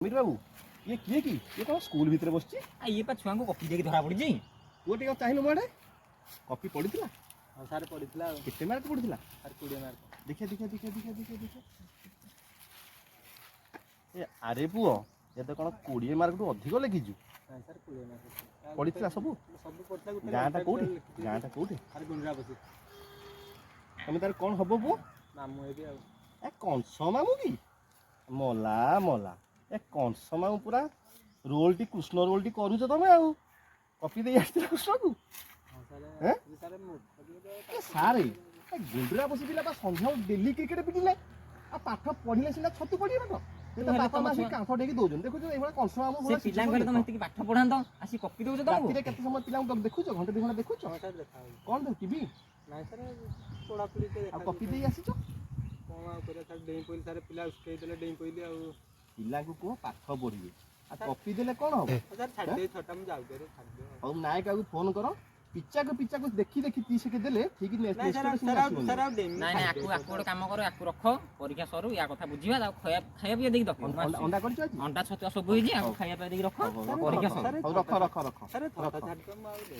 अमित बाबू ये किए कि ये कौन स्कूल भीतर बसची ये पा छुआ को कॉपी देके धरा पड़ी जी तू टिके चाहिए मोड़े कॉपी पढ़ीला हां सर पढ़ीला कितने मार्क पढ़ीला सर 20 मार्क देखिए देखिए देखिए देखिए देखिए देखिए ए अरे पुओ ये तो कौन 20 मार्क टू अधिक लिखिजु हां सर 20 मार्क पढ़ीला सब सब पढ़ला गुटे गाँटा कोठी सर गुंडरा बसी तुम तार कौन हबो पुओ मामू हेबी आ ए कौन मामू की मला मला ए कौन मामू पूरा रोलटी कृष्ण रोलटी करूछ तमे आउ कॉपी दे आस्तिला कृष्ण को हां सर हैं सर मु सारे गुंडरा बसी पिला बा संध्या डेली क्रिकेट पिटिले आ पाठ पढिले सिना छतु पडिबा तो ते बापा मासी कांथ डेकी दोजन देखो जो एबा कौन मामू से पिला गले तुम एति पाठ पढान तो आसी कॉपी देउ तो राती रे केते समय पिला देखु छ घंटे 2 घंटा देखु छ हां सर देखा कोन दे टीवी नहीं सर पढ़ा पढ़ी के आ कॉपी दे आसी छ कोन आ करे सर डेई पइल सर पिला उसके देले डेई पइली आ पिला को को पाठ पढिबे आ कॉपी देले कोन हो सर छाड़ दे छोटा में जाउ करे छाड़ दे और नायक को फोन करो पिच्चा को देखी देखी 30 के देले ठीक नेक्स्ट नहीं सर सर आ डेई नहीं आकु गोटे काम करो आकु रखो परीक्षा सरू या कथा बुझिबा ता खाया पिया देई दको अंडा करछ आज अंडा छतुआ सब होई जी आकु खाया पिया देई रखो परीक्षा सर रखो सर छोटा छाड़ के मार दे